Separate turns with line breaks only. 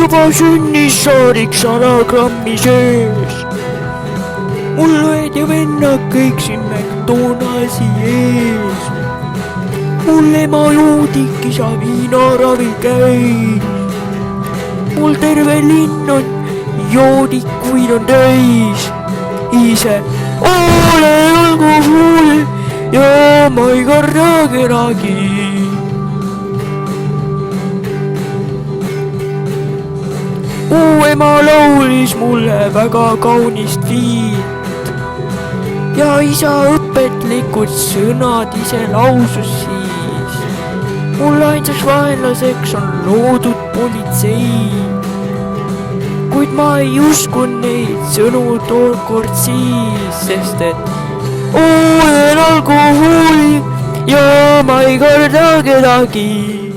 juba sünnist saadik 100 grammi sees. mul õed ja vennad kõik siin McDonaldsi ees. mul ema joodik, isa viinaravi käis. mul terve linn on joodikuid on täis. ise olen alkohol ja ma ei karda kedagi. ema laulis mulle väga kaunist viit ja isa õpetlikud sõnad ise lausus siis. mul ainsaks vaenlaseks on loodud politsei, kuid ma ei uskunud neid sõnu tookord siis, sest et olen alkohoolik ja ma ei karda kedagi.